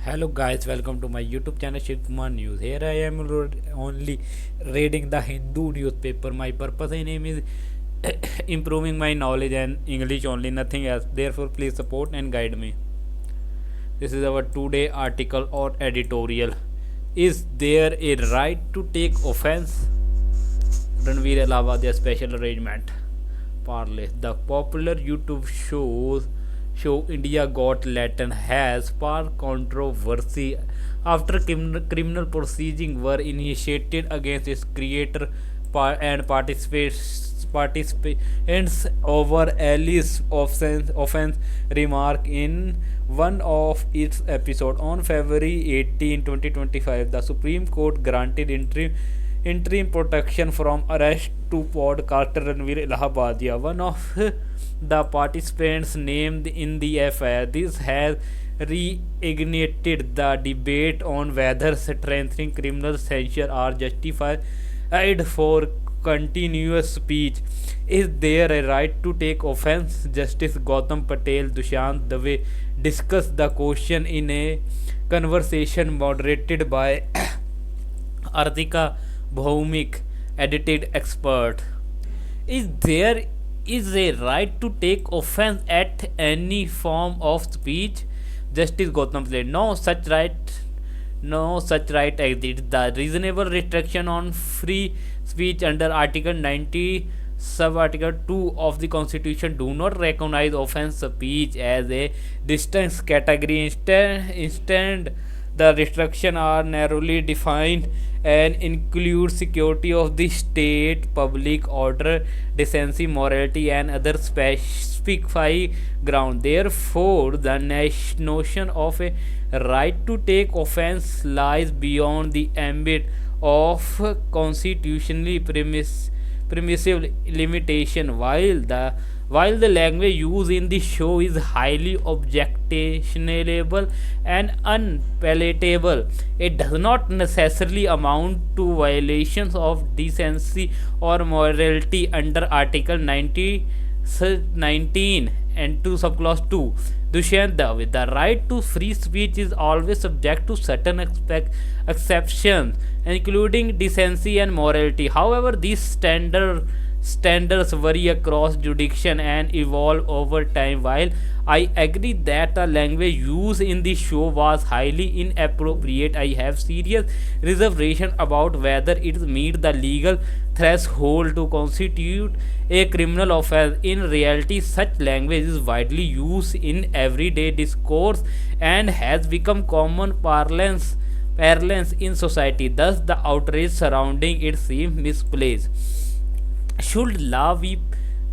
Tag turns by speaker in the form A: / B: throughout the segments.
A: Hello guys, welcome to my YouTube channel Shiv Kumar News. Here I am only reading the Hindu newspaper. My purpose in aim is improving my knowledge and English only, nothing else. Therefore, please support and guide me. This is our today article or editorial. Is there a right to take offense? Ranveer Allahabadiya special arrangement. Parlay. The popular YouTube show India Got Latin has sparked controversy after criminal proceedings were initiated against its creator and participants over Alice offense remark in one of its episodes on February 18, 2025. The Supreme Court granted interim protection from arrest to podcaster Ranveer Allahabadiya, one of the participants named in the affair. This has reignited the debate on whether strengthening criminal censure are justified for continuous speech. Is there a right to take offense? Justice Gautam Patel Dushant Dave discussed the question in a conversation moderated by Artika Bhaumik, edited expert. There is a right to take offense at any form of speech. Justice Gautam said, no such right exists. The reasonable restriction on free speech under Article 90 sub-article 2 of the Constitution do not recognize offense speech as a distinct category. Instead, the restrictions are narrowly defined and include security of the state, public order, decency, morality, and other specified ground. Therefore, the notion of a right to take offense lies beyond the ambit of constitutionally permissive limitation. While the language used in the show is highly objectionable and unpalatable, it does not necessarily amount to violations of decency or morality under Article 19 and 2 subclause 2. Dushyant Dave, the right to free speech is always subject to certain exceptions, including decency and morality. However, these standards vary across jurisdiction and evolve over time. While I agree that the language used in the show was highly inappropriate, I have serious reservation about whether it meets the legal threshold to constitute a criminal offense. In reality, such language is widely used in everyday discourse and has become common parlance in society. Thus, the outrage surrounding it seems misplaced. Should law be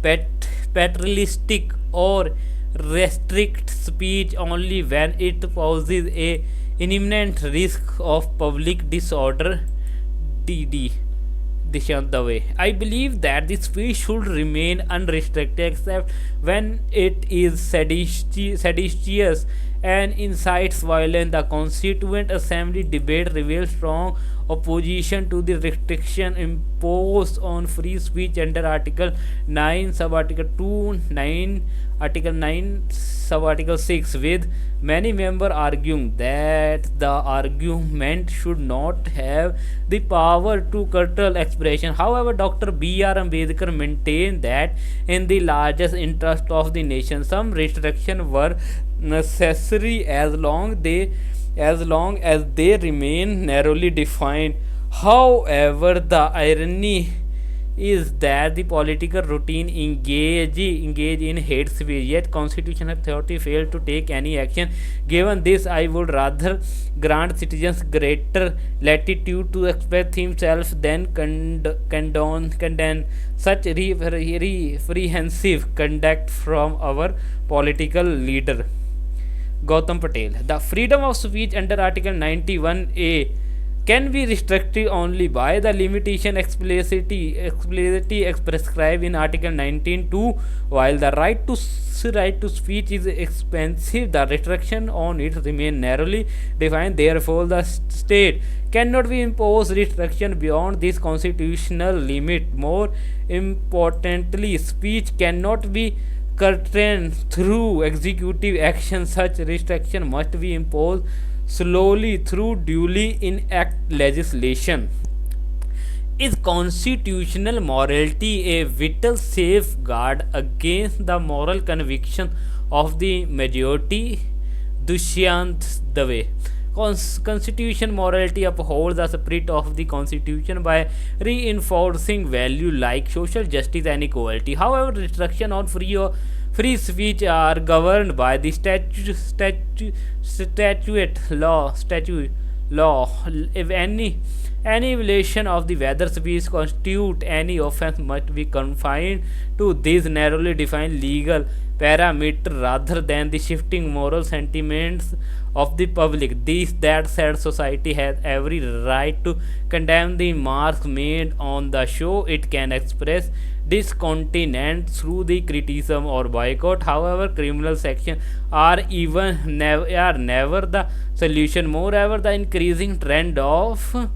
A: paternalistic or restrict speech only when it poses a imminent risk of public disorder? DD Dishant Dave. I believe that the speech should remain unrestricted except when it is seditious and incites violence. The Constituent Assembly debate reveals strong opposition to the restriction imposed on free speech under Article 9 sub Article 2 9 Article 9 sub Article 6, with many members arguing that the argument should not have the power to curtail expression. However, Dr. B.R. Ambedkar maintained that in the largest interest of the nation, some restrictions were necessary as long as they remain narrowly defined. However, the irony is that the political routine engage in hate speech, yet constitutional authority failed to take any action. Given this, I would rather grant citizens greater latitude to express themselves than condone such reprehensive conduct from our political leader. Gautam Patel. The freedom of speech under Article 91A can be restricted only by the limitation explicitly prescribed in Article 19.2, while the right to speech is expensive. The restriction on it remain narrowly defined. Therefore, the state cannot be imposed restriction beyond this constitutional limit. More importantly, speech cannot be curtailed through executive action. Such restriction must be imposed slowly through duly enact legislation. Is constitutional morality a vital safeguard against the moral conviction of the majority? Dushyant Dave. Constitution morality upholds the spirit of the Constitution by reinforcing value like social justice and equality. However, restriction on free speech are governed by the statute law. If any violation of the whether speech constitute any offence must be confined to these narrowly defined legal parameters rather than the shifting moral sentiments of the public. This that said, society has every right to condemn the remarks made on the show. It can express discontent through the criticism or boycott. However, criminal sections are never the solution. Moreover, the increasing trend of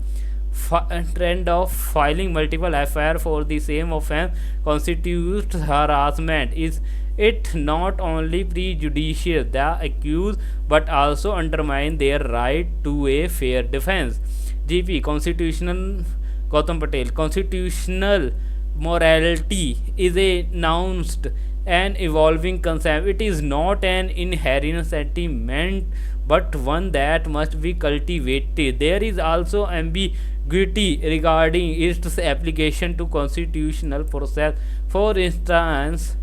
A: filing multiple FIR for the same offense constitutes harassment. Is it not only prejudicial the accused but also undermine their right to a fair defense? GP Constitutional Gautam Patel. Constitutional morality is a nuanced and evolving concept. It is not an inherent sentiment but one that must be cultivated. There is also ambiguity regarding its application to constitutional process. For instance,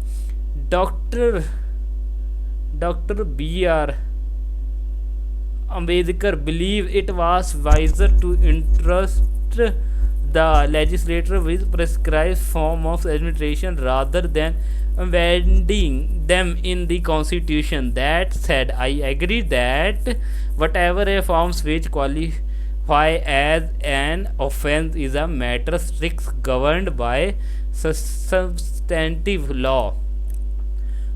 A: Dr. Dr. B.R. Ambedkar believed it was wiser to entrust the legislature with prescribed form of administration rather than amending them in the constitution. That said, I agree that whatever reforms which qualify as an offense is a matter strictly governed by substantive law.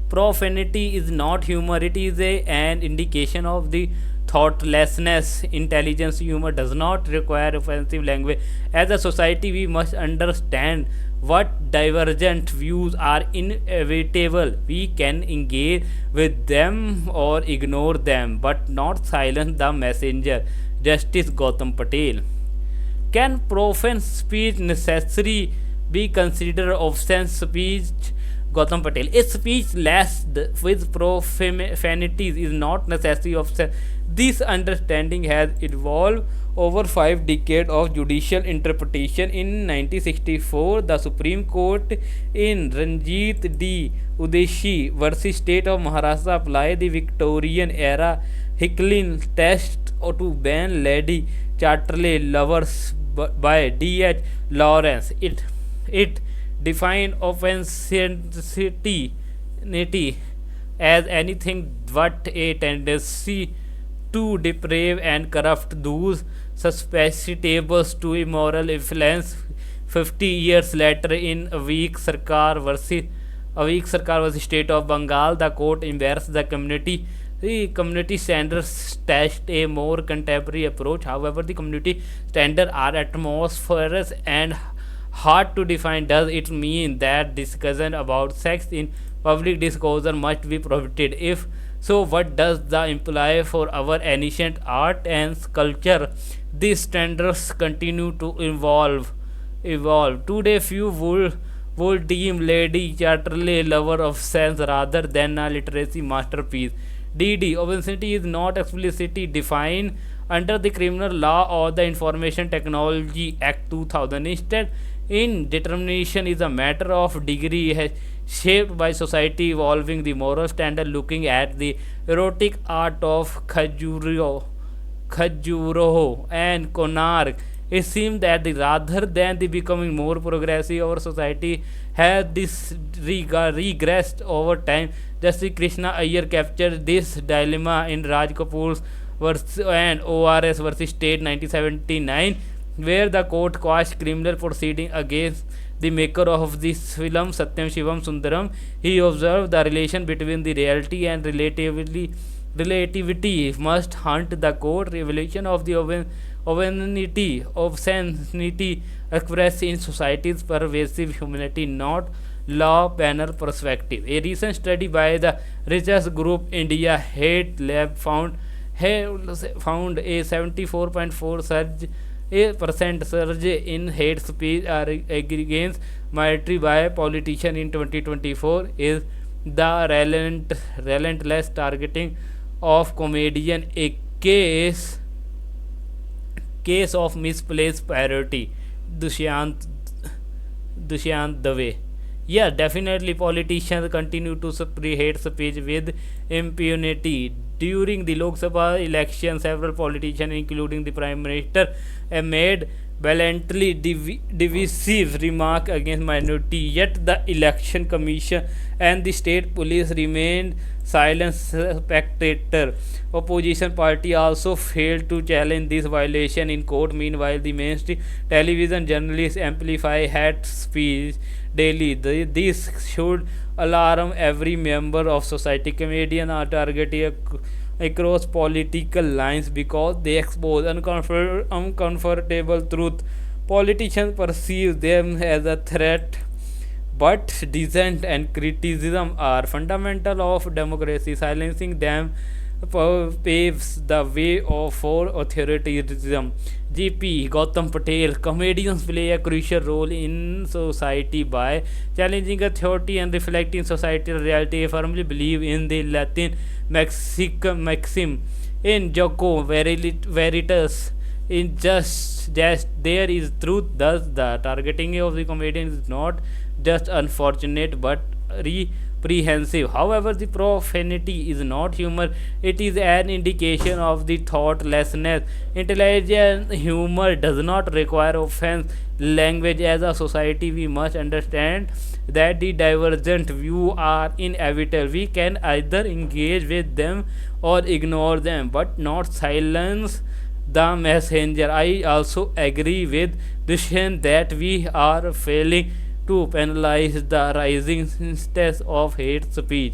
A: Profanity is not humor, it is an indication of the thoughtlessness. Intelligence humor does not require offensive language. As a society, we must understand what divergent views are inevitable. We can engage with them or ignore them, but not silence the messenger. Justice Gautam Patel. Can profane speech necessary be considered offensive speech? Gautam Patel. A speech laced with profanities is not necessarily offensive. This understanding has evolved over 5 decades of judicial interpretation. In 1964, the Supreme Court in Ranjit D. Udeshi versus State of Maharashtra applied the Victorian era Hickling test to ban lady chatterley lovers by D.H. Lawrence. It defined offensivity as anything but a tendency to deprave and corrupt those susceptible to immoral influence. 50 years later, in a weak Sarkar versus State of Bengal, the court embraced the community standards test a more contemporary approach. However, the community standards are atmospheric and hard to define. Does it mean that discussion about sex in public discourse must be prohibited? If so, what does that imply for our ancient art and sculpture? These standards continue to evolve. Today, few would deem Lady Chatterley lover of sense rather than a literacy masterpiece. DD. Obscenity is not explicitly defined under the criminal law or the Information Technology Act 2000. Instead, indetermination is a matter of degree shaped by society evolving the moral standard. Looking at the erotic art of Khajuroho and Konark, it seems that rather than the becoming more progressive, our society has regressed over time. Justice Krishna Iyer captured this dilemma in Raj Kapoor's and ORS versus State 1979, where the court quashed criminal proceeding against the maker of this film, Satyam Shivam Sundaram. He observed the relation between the reality and relativity must haunt the court. Revelation of the obscenity expressed in society's pervasive humanity, not law panel perspective. A recent study by the research group India Hate Lab found found a 74.4 surge a percent surge in hate speech are against military by politician in 2024 is the relentless targeting of comedian a case of misplaced priority. Dushyant Dushyant Dave. Yeah, definitely politicians continue to spread hate speech with impunity. During the Lok Sabha election, several politicians, including the Prime Minister, made blatantly divisive remarks against minority. Yet the election commission and the state police remained silent spectator. Opposition party also failed to challenge this violation in court. Meanwhile, the mainstream television journalists amplify hate speech daily. This should alarm every member of society. Comedians are targeted across political lines because they expose uncomfortable truth. Politicians perceive them as a threat, but dissent and criticism are fundamental of democracy. Silencing them paves the way for authoritarianism. GP Gautam Patel. Comedians play a crucial role in society by challenging authority and reflecting societal reality. I firmly believe in the Latin maxim in Joko Veritas. In just there is truth. Thus, the targeting of the comedian is not just unfortunate but reprehensive. However, the profanity is not humor, it is an indication of the thoughtlessness. Intelligent humor does not require offense language. As a society, we must understand that the divergent views are inevitable. We can either engage with them or ignore them, but not silence the messenger. I also agree with Dushyant that we are failing to penalize the rising instance of hate speech.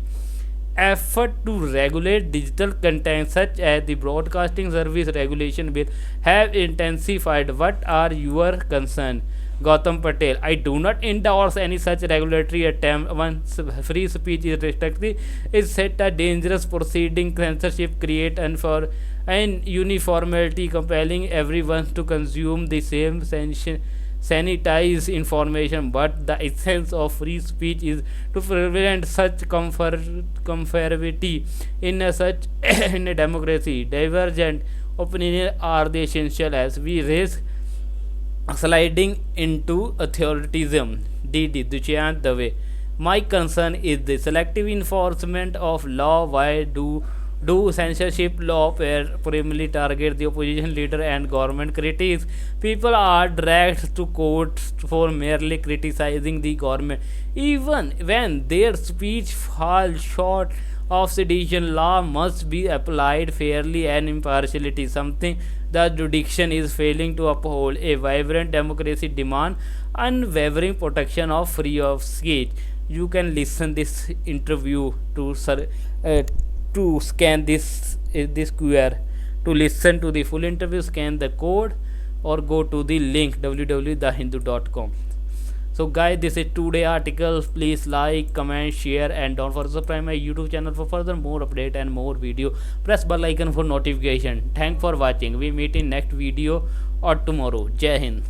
A: Effort to regulate digital content such as the Broadcasting Service Regulation Bill have intensified. What are your concerns? Gautam Patel. I do not endorse any such regulatory attempt. Once free speech is restricted, it set a dangerous proceeding. Censorship create and uniformity, compelling everyone to consume the same sanitized information. But the essence of free speech is to prevent such conformity in such in a democracy. Divergent opinions are the essential as we risk sliding into authoritarianism. DD Dushyant Dave. My concern is the selective enforcement of law. Why do censorship law primarily target the opposition leader and government critics? People are dragged to court for merely criticizing the government, even when their speech falls short of sedition. Law must be applied fairly and impartiality, something the jurisdiction is failing to uphold. A vibrant democracy demands unwavering protection of free of speech. You can listen this interview to scan this QR. To listen to the full interview, scan the code or go to the link www.thehindu.com. So guys, this is today article. Please like, comment, share, and don't forget to subscribe my YouTube channel for further more update and more video. Press bell icon for notification. Thanks for watching. We meet in next video or tomorrow. Jai Hind.